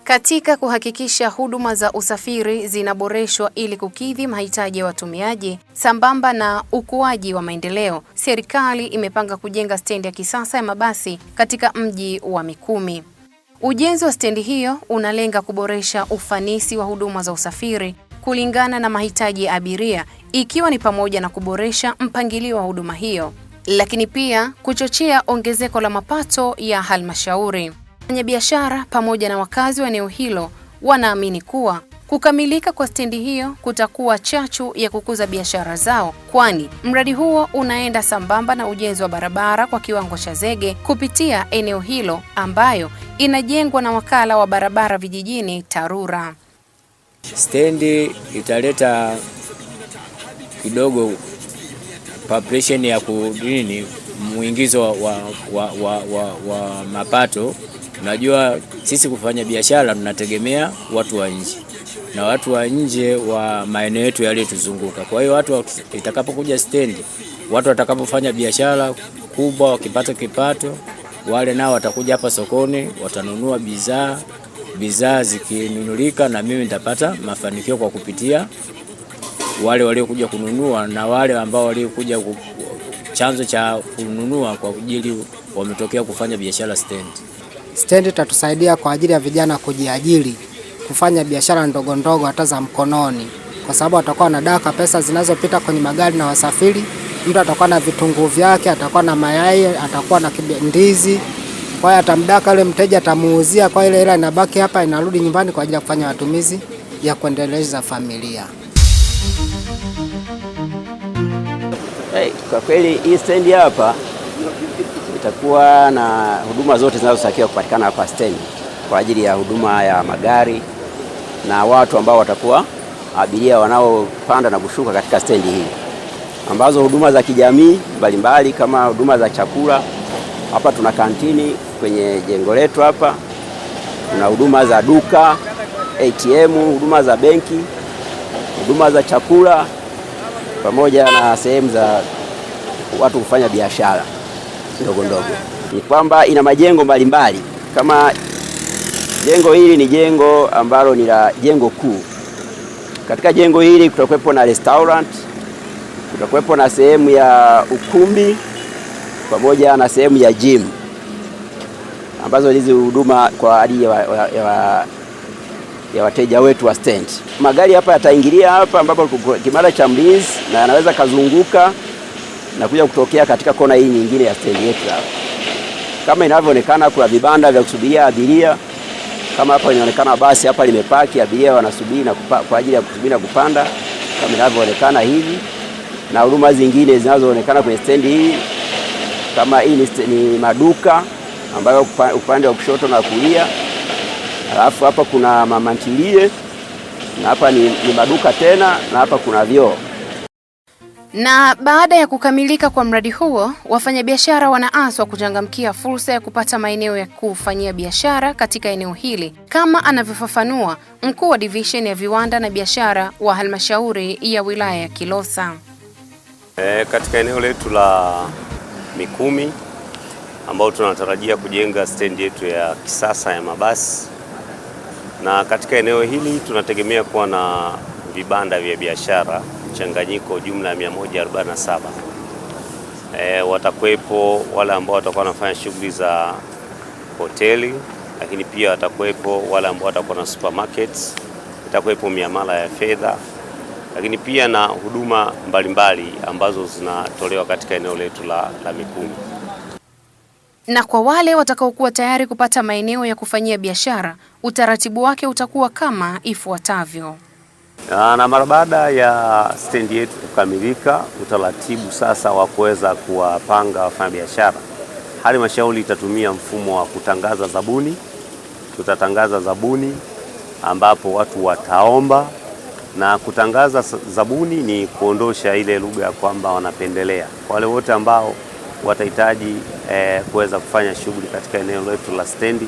Katika kuhakikisha huduma za usafiri zinaboreshwa ili kukidhi mahitaji ya watumiaji sambamba na ukuaji wa maendeleo, serikali imepanga kujenga stendi ya kisasa ya mabasi katika mji wa Mikumi. Ujenzi wa stendi hiyo unalenga kuboresha ufanisi wa huduma za usafiri kulingana na mahitaji ya abiria, ikiwa ni pamoja na kuboresha mpangilio wa huduma hiyo, lakini pia kuchochea ongezeko la mapato ya halmashauri. Wafanyabiashara pamoja na wakazi wa eneo hilo wanaamini kuwa kukamilika kwa stendi hiyo kutakuwa chachu ya kukuza biashara zao, kwani mradi huo unaenda sambamba na ujenzi wa barabara kwa kiwango cha zege kupitia eneo hilo ambayo inajengwa na wakala wa barabara vijijini TARURA. Stendi italeta kidogo population ya muingizo wa mapato. Unajua sisi kufanya biashara tunategemea watu wa nje, na watu wa nje wa maeneo yetu yaliyotuzunguka. Kwa hiyo watu itakapokuja stendi, watu watakapofanya biashara kubwa wakipata kipato, wale nao watakuja hapa sokoni, watanunua bidhaa zikinunulika, na mimi nitapata mafanikio kwa kupitia wale waliokuja kununua na wale ambao waliokuja chanzo cha kununua kwa ajili wametokea kufanya biashara stendi. Stendi itatusaidia kwa ajili ya vijana kujiajiri, kufanya biashara ndogo ndogo hata za mkononi, kwa sababu atakuwa anadaka pesa zinazopita kwenye magari na wasafiri. Mtu atakuwa na vitunguu vyake, atakuwa na mayai, atakuwa na ndizi. Kwa hiyo atamdaka yule mteja, atamuuzia, kwa ile hela inabaki hapa inarudi nyumbani kwa ajili ya kufanya matumizi ya kuendeleza familia. Kwa kweli hii stendi hapa itakuwa na huduma zote zinazotakiwa kupatikana hapa stendi kwa ajili ya huduma ya magari na watu ambao watakuwa abiria wanaopanda na kushuka katika stendi hii, ambazo huduma za kijamii mbalimbali kama huduma za chakula. Hapa tuna kantini kwenye jengo letu hapa, tuna huduma za duka, ATM, huduma za benki, huduma za chakula pamoja na sehemu za watu kufanya biashara ndogo ndogo. Ni kwamba ina majengo mbalimbali, kama jengo hili ni jengo ambalo ni la jengo kuu. Katika jengo hili kutakuwepo na restaurant, kutakuwepo na sehemu ya ukumbi pamoja na sehemu ya gym, ambazo hizi huduma kwa ajili ya wateja wetu wa stand. Magari hapa yataingilia hapa ambapo kimara cha mlinzi, na yanaweza kazunguka na kuja kutokea katika kona hii nyingine ya stendi yetu hapa. Kama inavyoonekana kuna vibanda vya kusubiria abiria. Kama hapa inaonekana basi hapa limepaki, abiria wanasubiri na kwa ajili ya kusubiri na kupanda kama inavyoonekana hivi. Na huduma zingine zinazoonekana kwenye stendi hii, kama hii ni maduka ambayo upande wa kushoto na kulia. Alafu hapa kuna mama ntilie, na hapa ni maduka tena, na hapa kuna vyoo. Na baada ya kukamilika kwa mradi huo, wafanyabiashara wanaaswa kuchangamkia fursa ya kupata maeneo ya kufanyia biashara katika eneo hili, kama anavyofafanua mkuu wa division ya viwanda na biashara wa halmashauri ya wilaya ya Kilosa. Katika eneo letu la Mikumi ambao tunatarajia kujenga stendi yetu ya kisasa ya mabasi, na katika eneo hili tunategemea kuwa na vibanda vya biashara mchanganyiko jumla ya 147. Watakuwepo wale ambao watakuwa wanafanya shughuli za hoteli, lakini pia watakuwepo wale ambao watakuwa na supermarkets, itakuwepo miamala ya fedha, lakini pia na huduma mbalimbali ambazo zinatolewa katika eneo letu la Mikumi. Na kwa wale watakaokuwa tayari kupata maeneo ya kufanyia biashara, utaratibu wake utakuwa kama ifuatavyo. Na mara baada ya stendi yetu kukamilika, utaratibu sasa wa kuweza kuwapanga wafanyabiashara, halmashauri itatumia mfumo wa kutangaza zabuni. Tutatangaza zabuni ambapo watu wataomba, na kutangaza zabuni ni kuondosha ile lugha ya kwamba wanapendelea. Kwa wale wote ambao watahitaji kuweza kufanya shughuli katika eneo letu la stendi,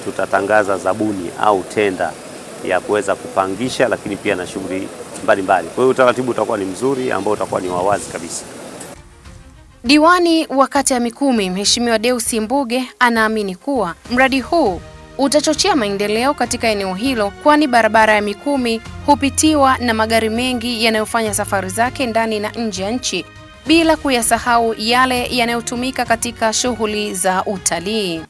tutatangaza zabuni au tenda ya kuweza kupangisha, lakini pia na shughuli mbalimbali. Kwa hiyo utaratibu utakuwa ni mzuri ambao utakuwa ni wawazi kabisa. Diwani wa kata ya Mikumi, Mheshimiwa Deusi Mbuge, anaamini kuwa mradi huu utachochea maendeleo katika eneo hilo, kwani barabara ya Mikumi hupitiwa na magari mengi yanayofanya safari zake ndani na nje ya nchi, bila kuyasahau yale yanayotumika katika shughuli za utalii.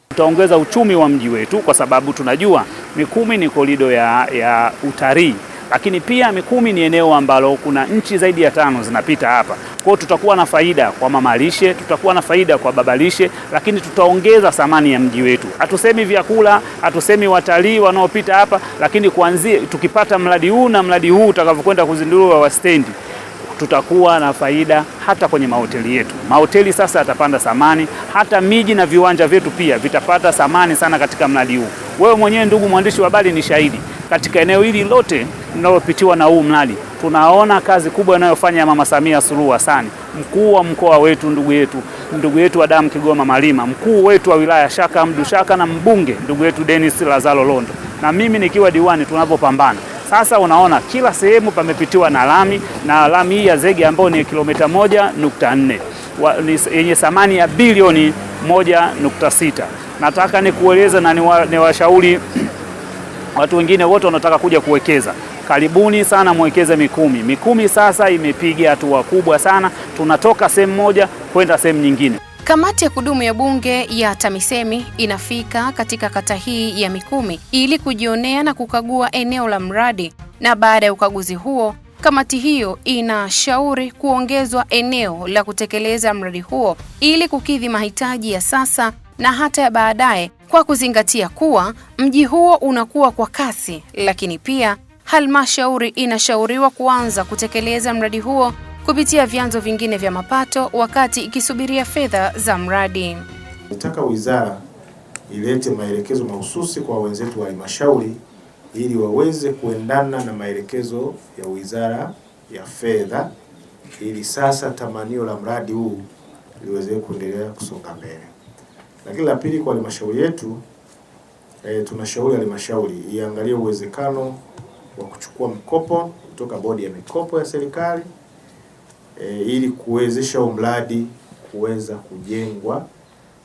Tutaongeza uchumi wa mji wetu kwa sababu tunajua Mikumi ni korido ya utalii, lakini pia Mikumi ni eneo ambalo kuna nchi zaidi ya 5 zinapita hapa. Kwa hiyo tutakuwa na faida kwa mamalishe, tutakuwa na faida kwa babalishe, lakini tutaongeza thamani ya mji wetu. Hatusemi vyakula, hatusemi watalii wanaopita hapa, lakini kuanzia tukipata mradi huu na mradi huu utakavyokwenda kuzinduliwa wa stendi, tutakuwa na faida hata kwenye mahoteli yetu. Mahoteli sasa yatapanda thamani, hata miji na viwanja vyetu pia vitapata thamani sana katika mradi huu. Wewe mwenyewe ndugu mwandishi wa habari ni shahidi. Katika eneo hili lote linalopitiwa na huu mradi, tunaona kazi kubwa inayofanya Mama Samia Suluhu Hassan, mkuu wa mkoa wetu, ndugu yetu Adam Kigoma Malima, mkuu wetu wa wilaya Shaka Mdu Shaka, na mbunge ndugu yetu Dennis Lazaro Londo, na mimi nikiwa diwani, tunapopambana. Sasa unaona kila sehemu pamepitiwa na lami, na lami hii ya zege ambayo ni kilomita 1.4 yenye thamani ya bilioni 1.6. Nataka nikueleza na niwashauri watu wengine wote wanataka kuja kuwekeza, karibuni sana mwekeze Mikumi. Mikumi sasa imepiga hatua kubwa sana, tunatoka sehemu moja kwenda sehemu nyingine. Kamati ya kudumu ya bunge ya TAMISEMI inafika katika kata hii ya Mikumi ili kujionea na kukagua eneo la mradi, na baada ya ukaguzi huo, kamati hiyo inashauri kuongezwa eneo la kutekeleza mradi huo ili kukidhi mahitaji ya sasa na hata ya baadaye, kwa kuzingatia kuwa mji huo unakuwa kwa kasi, lakini pia halmashauri inashauriwa kuanza kutekeleza mradi huo kupitia vyanzo vingine vya mapato wakati ikisubiria fedha za mradi. Nataka wizara ilete maelekezo mahususi kwa wenzetu wa halmashauri ili waweze kuendana na maelekezo ya Wizara ya Fedha, ili sasa tamanio la mradi huu liweze kuendelea kusonga mbele. Lakini la pili, kwa halmashauri yetu tunashauri halmashauri iangalie uwezekano wa kuchukua mkopo kutoka bodi ya mikopo ya serikali ili kuwezesha mradi kuweza kujengwa,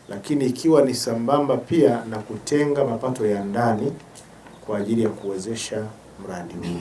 lakini ikiwa ni sambamba pia na kutenga mapato ya ndani kwa ajili ya kuwezesha mradi huu.